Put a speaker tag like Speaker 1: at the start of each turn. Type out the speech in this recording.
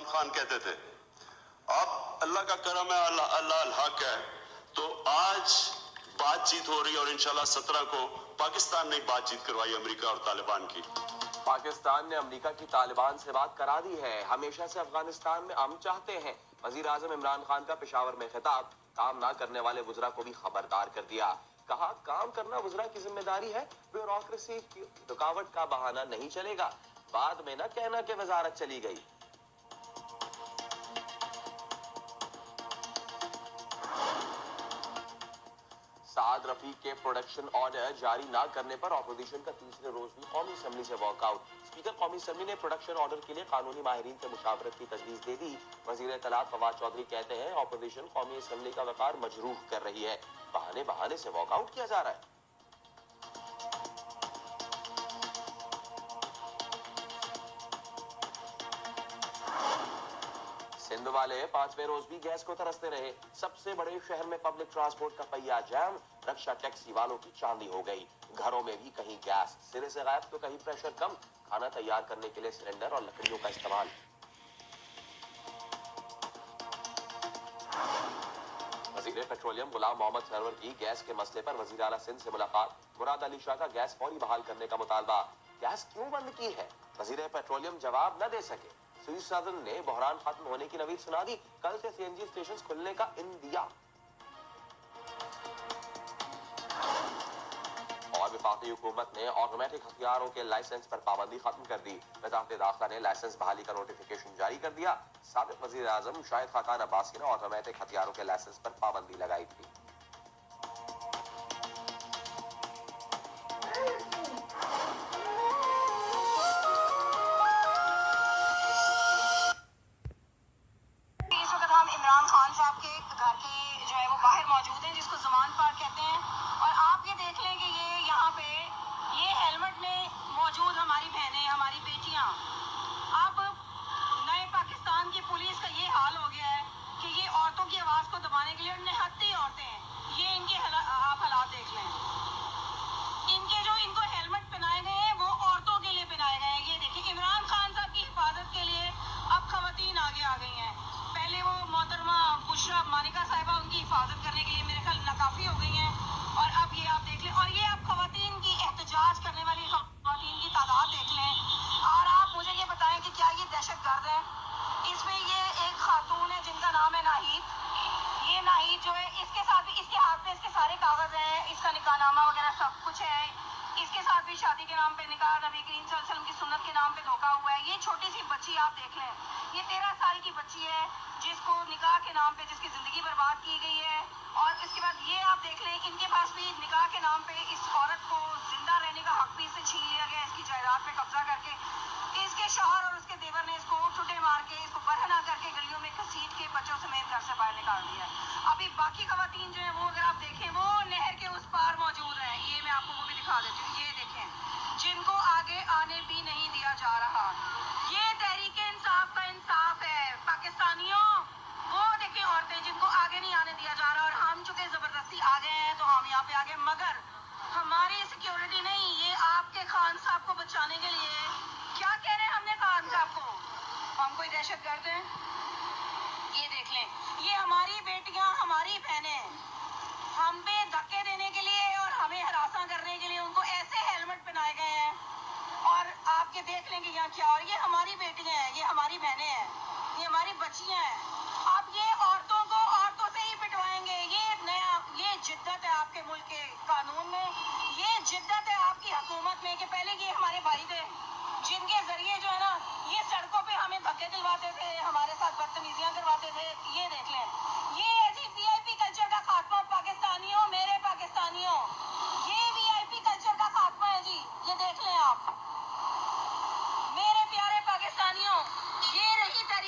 Speaker 1: خان کہتے تھے اب اللہ کا کرم ہے، اللہ الحق ہے، تو آج بات چیت ہو رہی ہے اور انشاءاللہ 17 کو پاکستان نے بات چیت کروائی امریکہ اور طالبان کی۔
Speaker 2: پاکستان نے امریکہ کی طالبان سے بات کرا دی ہے۔ ہمیشہ سے افغانستان میں امن چاہتے ہیں۔ وزیر اعظم عمران خان کا پشاور میں خطاب، کام نہ کرنے والے وزراء کو بھی خبردار کر دیا۔ کہا کام کرنا وزراء کی ذمہ داری ہے، بیوروکریسی کی رکاوٹ کا بہانہ نہیں چلے گا۔ بعد میں نہ کہنا کہ وزارت چلی گئی۔ سعد رفیق کے پروڈکشن آرڈر جاری نہ کرنے پر اپوزیشن کا تیسرے روز بھی قومی اسمبلی سے واک آؤٹ۔ اسپیکر قومی اسمبلی نے پروڈکشن آرڈر کے لیے قانونی ماہرین سے مشاورت کی تجویز دے دی۔ وزیر اطلاعات فواد چودھری کہتے ہیں اپوزیشن قومی اسمبلی کا وقار مجروح کر رہی ہے، بہانے سے واک آؤٹ کیا جا رہا ہے۔ سندھ والے 5ویں روز بھی گیس کو ترستے رہے۔ سب سے بڑے شہر میں پبلک ٹرانسپورٹ کا پہیہ جام، رکشا ٹیکسی والوں کی چاندی ہو گئی۔ گھروں میں بھی کہیں گیس سرے سے غائب تو کہیں پریشر کم، کھانا تیار کرنے کے لیے سلنڈر اور لکڑیوں کا استعمال۔ وزیر پیٹرولیم غلام محمد سرور کی گیس کے مسئلے پر وزیر اعلیٰ سندھ سے ملاقات، مراد علی شاہ کا گیس فوری بحال کرنے کا مطالبہ۔ گیس کیوں بند کی ہے؟ وزیر پیٹرولیم جواب نہ دے سکے۔ سوئس صدر نے بحران ختم ہونے کی نوید سنا دی، کل سے سی این جی اسٹیشنز کھلنے کا اندیا۔ اور وفاقی حکومت نے آٹومیٹک ہتھیاروں کے لائسنس پر پابندی ختم کر دی۔ وزارت داخلہ نے لائسنس بحالی کا نوٹیفیکیشن جاری کر دیا۔ سابق وزیر اعظم شاہد خاقان عباسی نے آٹومیٹک ہتھیاروں کے لائسنس پر پابندی لگائی تھی۔
Speaker 3: اس وقت ہم عمران خان صاحب کے گھر کے جو ہے وہ باہر موجود ہیں، جس کو زمان پارک کہتے ہیں، اور آپ یہ دیکھ لیں کہ یہ یہاں پہ یہ ہیلمٹ میں موجود ہماری بہنیں، ہماری بیٹیاں، اب نئے پاکستان کی پولیس کا یہ حال ہو گیا ہے کہ یہ عورتوں کی آواز کو دبانے کے لیے نہتی عورتیں ہیں۔ یہ ان کے آپ حالات دیکھ لیں، ان کو ہیلمٹ پہنائے گئے ہیں وہ عورتوں کے لیے پہنائے گئے ہیں۔ یہ دیکھیں عمران خان صاحب کی حفاظت کے لیے اب خواتین آگے آ گئی ہیں۔ پہلے وہ محترمہ بشرا مانیکا صاحبہ ان کی حفاظت کرنے کے لیے میرے خیال ناکافی ہو گئی ہیں، اور اب یہ آپ دیکھ لیں، اور یہ اب خواتین کی احتجاج کرنے والی خواتین کی تعداد دیکھ لیں، اور آپ مجھے یہ بتائیں کہ کیا یہ دہشت گرد ہے؟ اس میں یہ ایک خاتون ہے جن کا نام ہے ناہید۔ یہ ناہید جو ہے اس کے ساتھ بھی، اس کے ہاتھ میں اس کے سارے کاغذ ہیں، اس کا نکاح نامہ وغیرہ سب کچھ ہے، اس کے ساتھ بھی شادی کے نام پہ نکاح، نبی کریم صلی اللہ علیہ وسلم کی سنت کے نام پہ دھوکا ہوا ہے۔ یہ چھوٹی سی بچی آپ دیکھ لیں، یہ 13 سال کی بچی ہے جس کو نکاح کے نام پہ جس کی زندگی برباد کی گئی ہے، اور اس کے بعد یہ آپ دیکھ لیں ان کے پاس بھی نکاح کے نام پہ اس عورت کو زندہ رہنے کا حق بھی اس سے چھین لیا گیا، اس کی جائیداد پہ قبضہ کر کے۔ اس کے شوہر اور اس کے دیور نے اس کو ٹھٹے مار کے، اس کو برہنہ کر کے گلیوں میں گھسیٹ کے بچوں سمیت گھر سے باہر نکال دیا ہے۔ ابھی باقی خواتین جو ہیں وہ اگر آپ دیکھیں وہ نہر کے اس پار موجود ہیں، یہ میں آپ کو وہ بھی دکھا دیتی ہوں، یہ دیکھیں جن کو آگے آنے بھی نہیں دیا جا رہا۔ یہ تحریک انصاف کا انصاف ہے پاکستانیوں، وہ دیکھیں عورتیں جن کو آگے نہیں آنے دیا جا رہا، اور ہم چونکہ زبردستی آ گئے ہیں تو ہم یہاں پہ آ گئے، مگر ہماری سیکیورٹی نہیں، یہ آپ کے خان صاحب کو بچانے کے لیے کیا کہہ رہے ہیں ہم نے خان صاحب کو، ہم کوئی دہشت گرد ہیں؟ یہ دیکھ لیں، یہ ہماری بیٹیاں، ہماری بہنیں، ہم پہ دھکے دینے کے لیے اور ہمیں ہراساں کرنے کے لیے ان کو ایسے ہیلمٹ پہنائے گئے ہیں، اور آپ یہ دیکھ لیں کہ یہاں کیا، اور یہ ہماری بیٹیاں ہیں، یہ ہماری بہنیں ہیں، یہ ہماری بچیاں ہیں۔ اب یہ عورتوں کو عورتوں سے ہی پٹوائیں گے، یہ نیا، یہ جدت ہے آپ کے ملک کے قانون میں، یہ جدت ہے آپ کی حکومت میں کہ پہلے یہ ہمارے بھائی تھے جن کے ذریعے جو ہے نا یہ سڑکوں پہ ہمیں دھکے دلواتے تھے، ہمارے ساتھ بدتمیزیاں کرواتے تھے۔ یہ دیکھ لیں، یہ ہے جی وی آئی پی کلچر کا خاتمہ پاکستانیوں، میرے پاکستانیوں، یہ وی آئی پی کلچر کا خاتمہ ہے جی، یہ دیکھ لیں آپ میرے پیارے پاکستانیوں، یہ رہی تحریک